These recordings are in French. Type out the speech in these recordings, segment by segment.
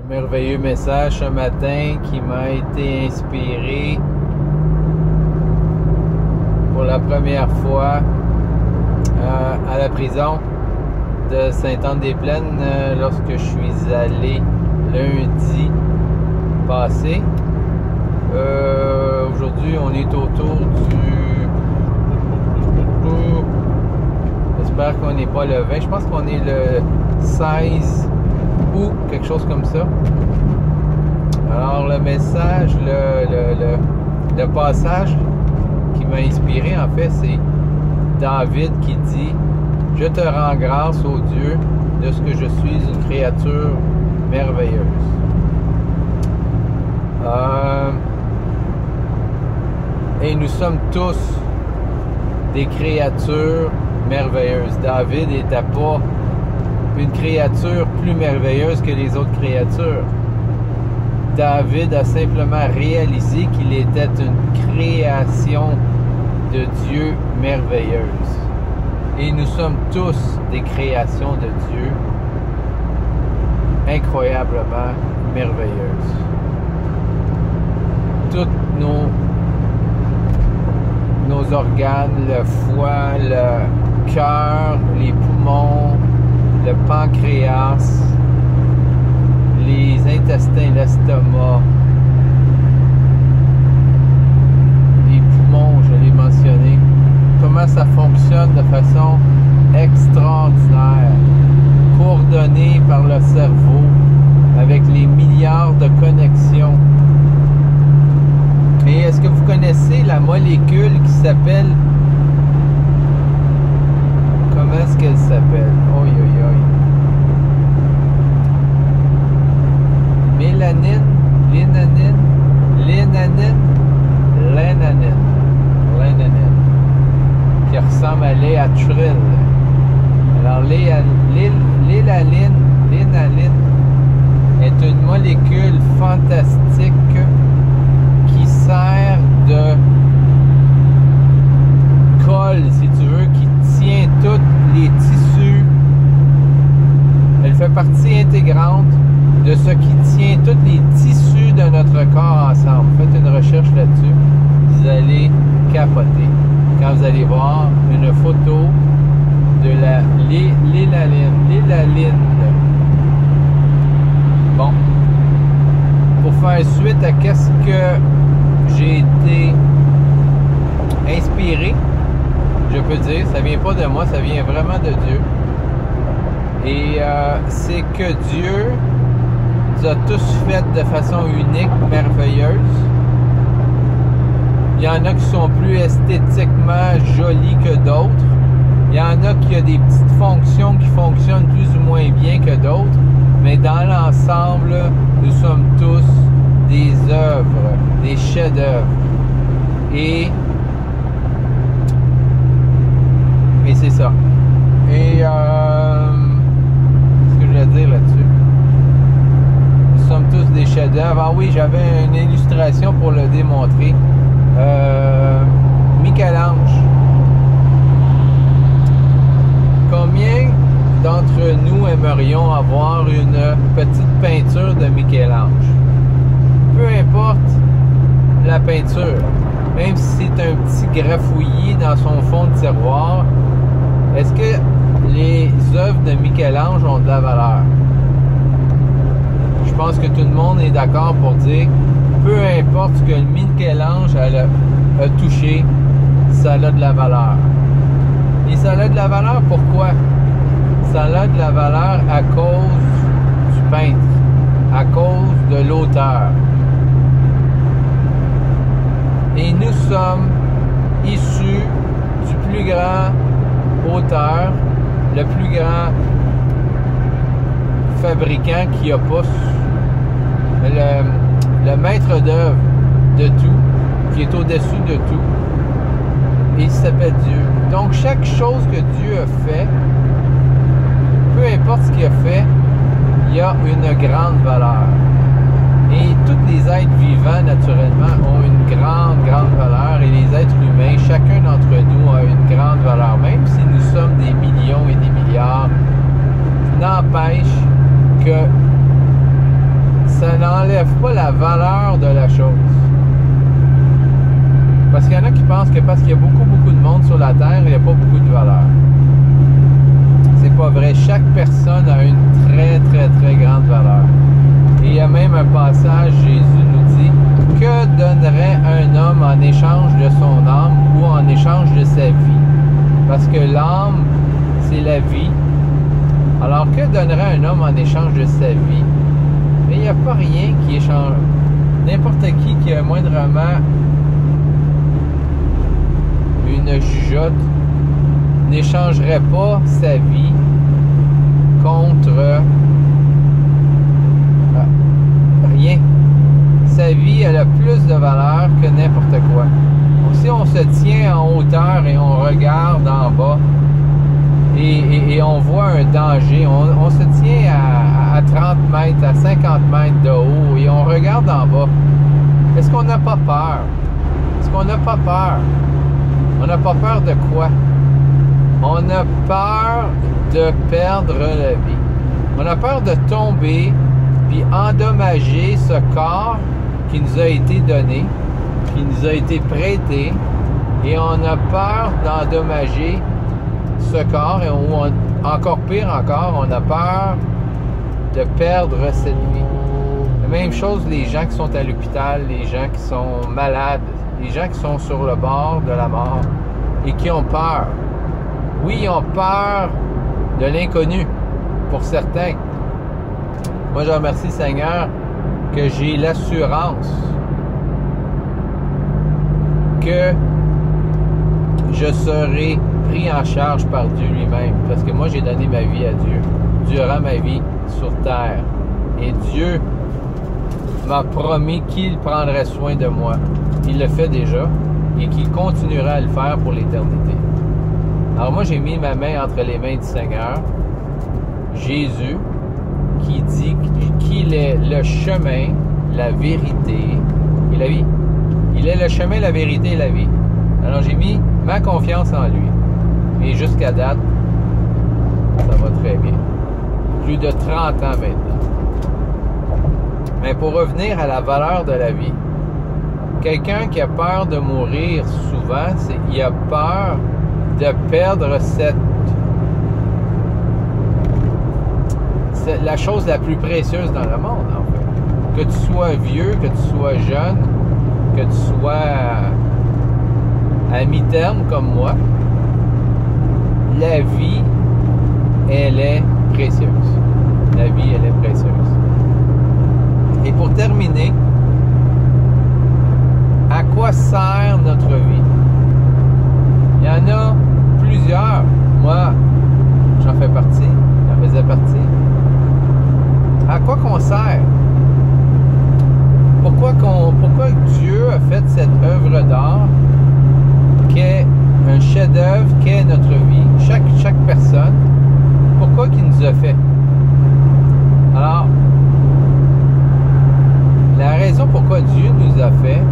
merveilleux message ce matin qui m'a été inspiré pour la première fois à la prison de Sainte-Anne-des-Plaines lorsque je suis allé lundi passé. Aujourd'hui, on est autour du... J'espère qu'on n'est pas le 20. Je pense qu'on est le 16 août, quelque chose comme ça. Alors, le message, le passage qui m'a inspiré, en fait, c'est David qui dit « Je te rends grâce, ô Dieu, de ce que je suis une créature merveilleuse. » Et nous sommes tous des créatures merveilleuses. David n'était pas une créature plus merveilleuse que les autres créatures. David a simplement réalisé qu'il était une création de Dieu merveilleuse. Et nous sommes tous des créations de Dieu incroyablement merveilleuses. Tous nos organes, le foie, le cœur, les poumons, le pancréas, les intestins, l'estomac, les poumons, je l'ai mentionné. Comment ça fonctionne de façon extraordinaire, coordonné par le cerveau avec les milliards de connexions. Et est-ce que vous connaissez la molécule qui s'appelle... Comment est-ce qu'elle s'appelle? Oi, oi, oi. Mélanine, lénanine, lénanine, qui ressemble à Léatril. Alors, l'élaline est une molécule fantastique qui sert de colle, si tu veux, qui tient tous les tissus. Elle fait partie intégrante de ce qui tient tous les tissus de notre corps ensemble. Faites une recherche là-dessus. Vous allez capoter quand vous allez voir une photo de la l'élaline. Bon. Pour faire suite à qu'est-ce que j'ai été inspiré, je peux dire, ça vient pas de moi, ça vient vraiment de Dieu. Et c'est que Dieu nous a tous fait de façon unique, merveilleuse. Il y en a qui sont plus esthétiquement jolis que d'autres. Il y en a qui ont des petites fonctions qui fonctionnent plus ou moins bien que d'autres. Mais dans l'ensemble, nous sommes tous des œuvres, des chefs-d'œuvre. Et c'est ça. Et ce que je voulais dire là-dessus. Nous sommes tous des chefs-d'œuvre. Ah oui, j'avais une illustration pour le démontrer. Michel-Ange. Combien d'entre nous aimerions avoir une petite peinture de Michel-Ange? Peu importe la peinture, même si c'est un petit graffouillis dans son fond de tiroir, est-ce que les œuvres de Michel-Ange ont de la valeur? Je pense que tout le monde est d'accord pour dire, peu importe ce que Michel-Ange a touché, ça a de la valeur. Et ça a de la valeur pourquoi? Ça a de la valeur à cause du peintre, à cause de l'auteur. Et nous sommes issus du plus grand auteur, le plus grand fabricant qui a pas le maître d'œuvre de tout, qui est au-dessus de tout, et il s'appelle Dieu. Donc chaque chose que Dieu a fait, peu importe ce qu'il a fait, il y a une grande valeur. Et tous les êtres vivants, naturellement, ont une grande valeur. Et les êtres humains, chacun d'entre nous a une grande valeur. Même si nous sommes des millions et des milliards, n'empêche que ça n'enlève pas la valeur de la chose. Parce qu'il y en a qui pensent que parce qu'il y a beaucoup de monde sur la Terre, il n'y a pas beaucoup de valeur. C'est pas vrai. Chaque personne a une très grande valeur. Et il y a même un passage, Jésus nous dit, que donnerait un homme en échange de son âme ou en échange de sa vie? Parce que l'âme, c'est la vie. Alors, que donnerait un homme en échange de sa vie? Mais il n'y a pas rien qui échange. N'importe qui a moindrement une jugeote n'échangerait pas sa vie contre rien. Sa vie, elle a plus de valeur que n'importe quoi. Donc, si on se tient en hauteur et on regarde en bas et on voit un danger, on se tient à 30 mètres, à 50 mètres de haut et on regarde en bas, est-ce qu'on n'a pas peur? Est-ce qu'on n'a pas peur? On n'a pas peur de quoi? On a peur de perdre la vie. On a peur de tomber puis endommager ce corps qui nous a été donné, qui nous a été prêté, et on a peur d'endommager ce corps, ou encore pire encore, on a peur de perdre cette vie. La même chose, les gens qui sont à l'hôpital, les gens qui sont malades, les gens qui sont sur le bord de la mort et qui ont peur. Oui, ils ont peur de l'inconnu, pour certains. Moi, je remercie Seigneur que j'ai l'assurance que je serai pris en charge par Dieu lui-même. Parce que moi, j'ai donné ma vie à Dieu durant ma vie sur terre. Et Dieu m'a promis qu'il prendrait soin de moi. Il le fait déjà et qu'il continuera à le faire pour l'éternité. Alors moi, j'ai mis ma main entre les mains du Seigneur, Jésus, qui dit qu'il est le chemin, la vérité et la vie. Il est le chemin, la vérité et la vie. Alors j'ai mis ma confiance en lui. Et jusqu'à date, ça va très bien. Plus de 30 ans maintenant. Mais pour revenir à la valeur de la vie, quelqu'un qui a peur de mourir souvent, il a peur de perdre la chose la plus précieuse dans le monde, en fait. Que tu sois vieux, que tu sois jeune, que tu sois à mi-terme comme moi, la vie, elle est précieuse. La vie, elle est précieuse. Et pour terminer, à quoi sert notre vie? Il y en a plusieurs. Moi, j'en fais partie. J'en faisais partie. À quoi qu'on sert? Pourquoi Dieu a fait cette œuvre d'art qu'est un chef-d'œuvre, qu'est notre vie, chaque personne? Pourquoi qu'il nous a fait? Alors, la raison pourquoi Dieu nous a fait,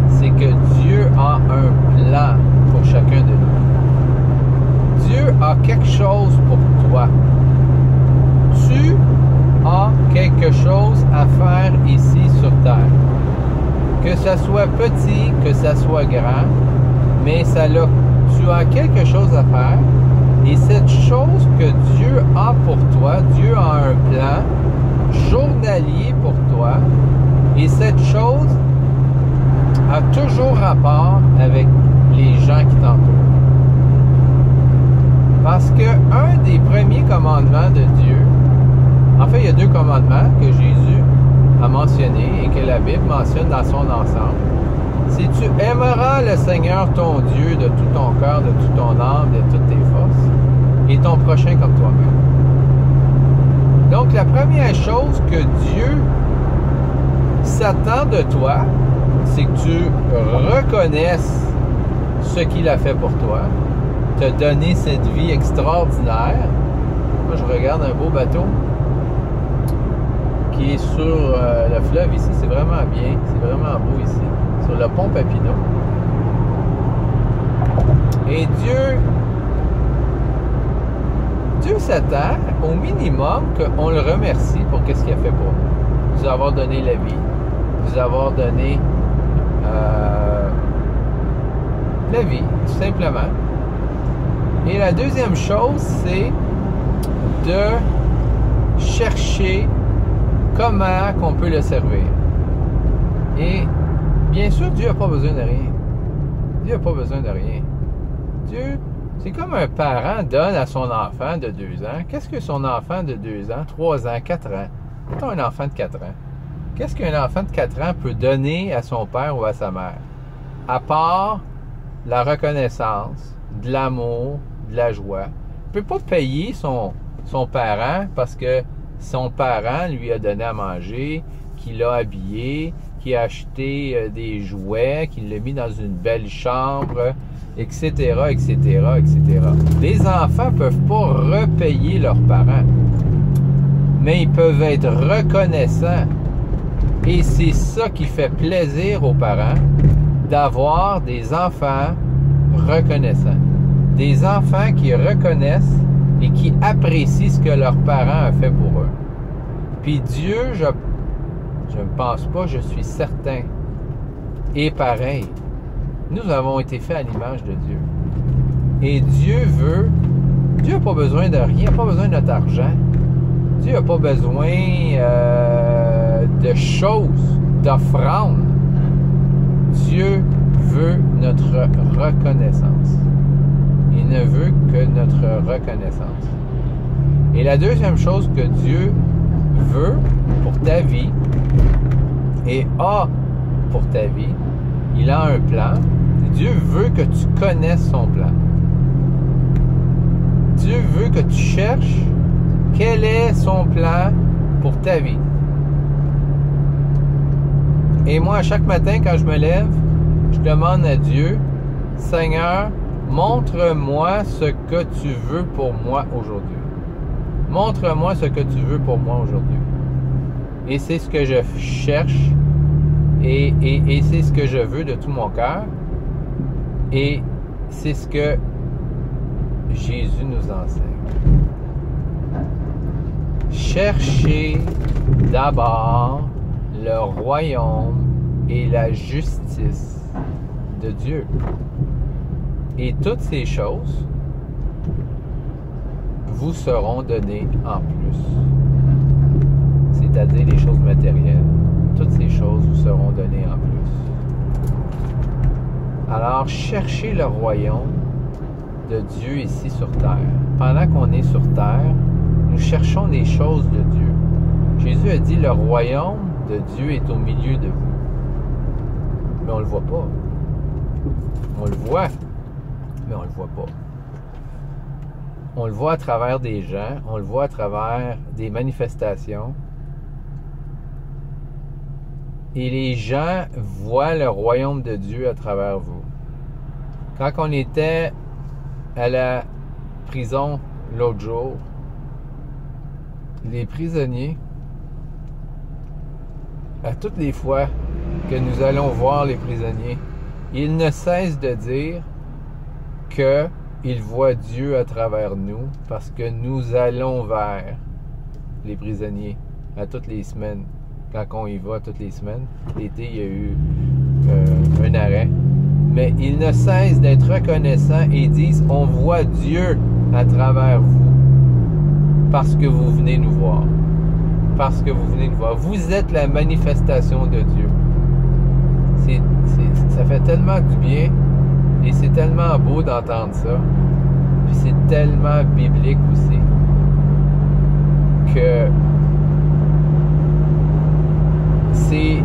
c'est que Dieu a un plan pour chacun de nous. Dieu a quelque chose pour toi. Tu as quelque chose à faire ici sur terre. Que ça soit petit, que ça soit grand, mais tu as quelque chose à faire. Et cette chose que Dieu a pour toi, Dieu a un plan journalier pour toi. Et cette chose a toujours rapport avec les gens qui t'entourent. Parce que un des premiers commandements de Dieu, en fait, il y a 2 commandements que Jésus a mentionnés et que la Bible mentionne dans son ensemble. C'est tu aimeras le Seigneur ton Dieu de tout ton cœur, de toute ton âme, de toutes tes forces, et ton prochain comme toi-même. Donc, la première chose que Dieu s'attend de toi, c'est que tu reconnaisses ce qu'il a fait pour toi, te donner cette vie extraordinaire. Moi, je regarde un beau bateau qui est sur le fleuve ici. C'est vraiment bien. C'est vraiment beau ici. Sur le pont Papineau. Et Dieu s'attend au minimum qu'on le remercie pour ce qu'il a fait pour nous. nous avoir donné la vie, nous avoir donné la vie, tout simplement. Et la deuxième chose, c'est de chercher comment qu'on peut le servir. Et bien sûr, Dieu n'a pas besoin de rien. Dieu n'a pas besoin de rien. Dieu, c'est comme un parent donne à son enfant de 2 ans. Qu'est-ce que son enfant de 2 ans, 3 ans, 4 ans? Mettons un enfant de 4 ans. Qu'est-ce qu'un enfant de 4 ans peut donner à son père ou à sa mère? À part la reconnaissance, de l'amour, de la joie. Il ne peut pas payer son parent parce que son parent lui a donné à manger, qu'il l'a habillé, qu'il a acheté des jouets, qu'il l'a mis dans une belle chambre, etc., etc., etc. Les enfants ne peuvent pas repayer leurs parents, mais ils peuvent être reconnaissants. Et c'est ça qui fait plaisir aux parents, d'avoir des enfants reconnaissants. Des enfants qui reconnaissent et qui apprécient ce que leurs parents ont fait pour eux. Puis Dieu, je ne pense pas, je suis certain, est pareil. Nous avons été faits à l'image de Dieu. Et Dieu n'a pas besoin de rien, il n'a pas besoin de notre argent. Dieu n'a pas besoin de choses, d'offrandes. Dieu veut notre reconnaissance. Il ne veut que notre reconnaissance. Et la deuxième chose que Dieu veut pour ta vie et a pour ta vie, il a un plan. Dieu veut que tu connaisses son plan. Dieu veut que tu cherches quel est son plan pour ta vie. Et moi, chaque matin, quand je me lève, je demande à Dieu, Seigneur, montre-moi ce que tu veux pour moi aujourd'hui. Montre-moi ce que tu veux pour moi aujourd'hui. Et c'est ce que je cherche et c'est ce que je veux de tout mon cœur. Et c'est ce que Jésus nous enseigne. Cherchez d'abord le royaume et la justice de Dieu. Et toutes ces choses vous seront données en plus. C'est-à-dire les choses matérielles. Toutes ces choses vous seront données en plus. Alors, cherchez le royaume de Dieu ici sur terre. Pendant qu'on est sur terre, nous cherchons des choses de Dieu. Jésus a dit, le royaume de Dieu est au milieu de vous. Mais on ne le voit pas. On le voit, mais on ne le voit pas. On le voit à travers des gens, on le voit à travers des manifestations. Et les gens voient le royaume de Dieu à travers vous. Quand on était à la prison l'autre jour, les prisonniers, à toutes les fois que nous allons voir les prisonniers, ils ne cessent de dire qu'ils voient Dieu à travers nous parce que nous allons vers les prisonniers à toutes les semaines. Quand on y va toutes les semaines, l'été, il y a eu un arrêt. Mais ils ne cessent d'être reconnaissants et disent, on voit Dieu à travers vous parce que vous venez nous voir. Parce que vous venez nous voir. Vous êtes la manifestation de Dieu. Ça fait tellement du bien et c'est tellement beau d'entendre ça. Puis c'est tellement biblique aussi que c'est,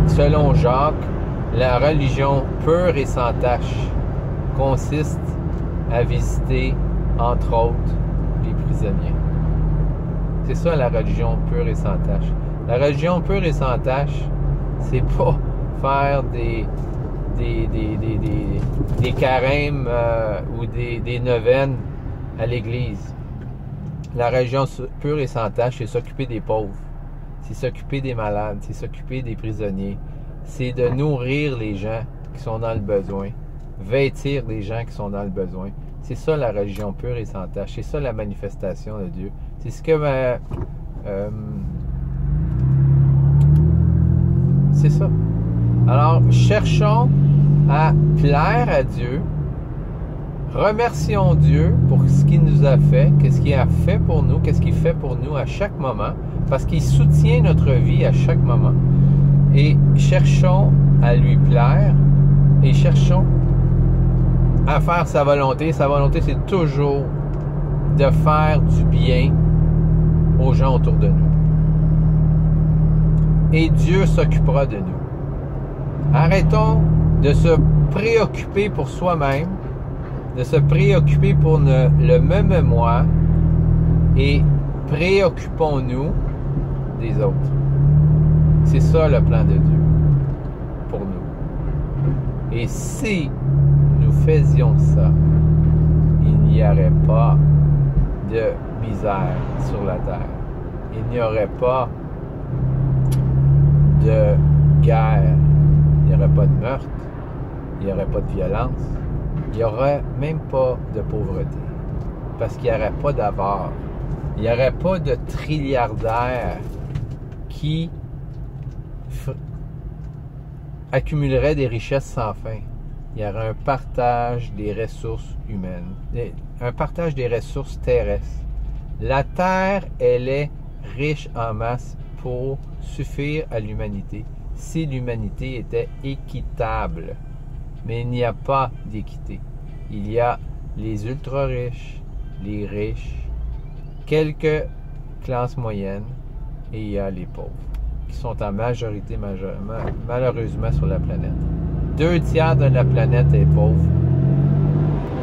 selon Jacques, la religion pure et sans tache consiste à visiter, entre autres, les prisonniers. C'est ça la religion pure et sans tache. La religion pure et sans tache, c'est pas faire des carêmes ou des neuvaines à l'église. La religion pure et sans tache, c'est s'occuper des pauvres. C'est s'occuper des malades, c'est s'occuper des prisonniers. C'est de nourrir les gens qui sont dans le besoin. Vêtir les gens qui sont dans le besoin. C'est ça la religion pure et sans tache. C'est ça la manifestation de Dieu. C'est ce que c'est ça. Alors, cherchons à plaire à Dieu. Remercions Dieu pour ce qu'il nous a fait, qu'est-ce qu'il a fait pour nous, qu'est-ce qu'il fait pour nous à chaque moment, parce qu'il soutient notre vie à chaque moment. Et cherchons à lui plaire et cherchons à faire sa volonté. Sa volonté, c'est toujours de faire du bien aux gens autour de nous. Et Dieu s'occupera de nous. Arrêtons de se préoccuper pour soi-même, de se préoccuper pour le même moi et préoccupons-nous des autres. C'est ça le plan de Dieu pour nous. Et si nous faisions ça, il n'y aurait pas de misère sur la terre. Il n'y aurait pas de guerre. Il n'y aurait pas de meurtre. Il n'y aurait pas de violence. Il n'y aurait même pas de pauvreté. Parce qu'il n'y aurait pas d'avare. Il n'y aurait pas de trilliardaires qui accumulerait des richesses sans fin. Il y aurait un partage des ressources humaines, un partage des ressources terrestres. La Terre, elle est riche en masse pour suffire à l'humanité, si l'humanité était équitable. Mais il n'y a pas d'équité. Il y a les ultra-riches, les riches, quelques classes moyennes, et il y a les pauvres, qui sont en majorité, malheureusement, sur la planète. 2/3 de la planète est pauvre.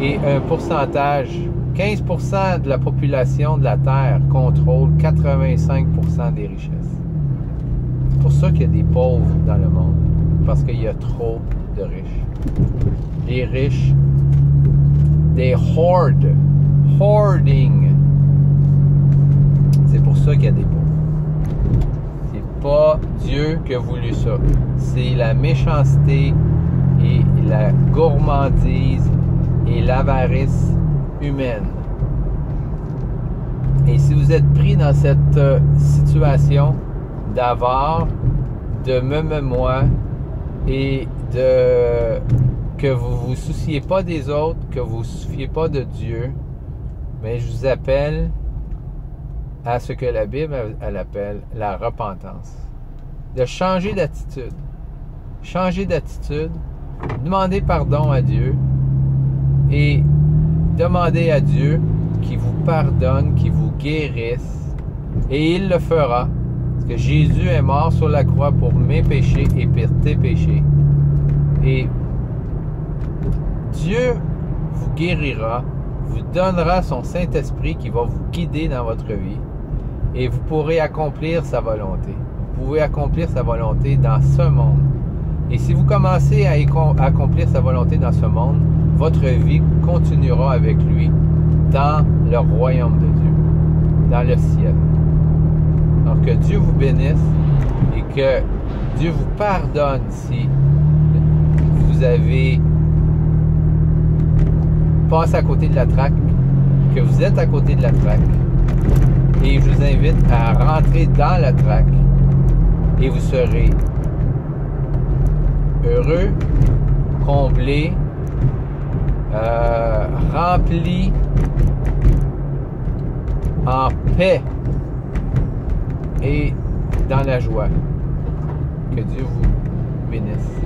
Et un pourcentage, 15% de la population de la Terre contrôle 85% des richesses. C'est pour ça qu'il y a des pauvres dans le monde. Parce qu'il y a trop de riches. Les riches, des hoarding. C'est pour ça qu'il y a des pauvres. Pas Dieu qui a voulu ça. C'est la méchanceté et la gourmandise et l'avarice humaine. Et si vous êtes pris dans cette situation d'avare, de même moi et que vous vous souciez pas des autres, que vous vous souciez pas de Dieu, mais je vous appelle à ce que la Bible elle appelle la repentance. De changer d'attitude. Changer d'attitude, demander pardon à Dieu et demander à Dieu qu'il vous pardonne, qu'il vous guérisse. Et il le fera. Parce que Jésus est mort sur la croix pour mes péchés et pour tes péchés. Et Dieu vous guérira, vous donnera son Saint-Esprit qui va vous guider dans votre vie. Et vous pourrez accomplir sa volonté. Vous pouvez accomplir sa volonté dans ce monde. Et si vous commencez à accomplir sa volonté dans ce monde, votre vie continuera avec lui dans le royaume de Dieu, dans le ciel. Alors que Dieu vous bénisse et que Dieu vous pardonne si vous avez passé à côté de la traque, que vous êtes à côté de la traque. Et je vous invite à rentrer dans la traque et vous serez heureux, comblé, rempli, en paix et dans la joie. Que Dieu vous bénisse.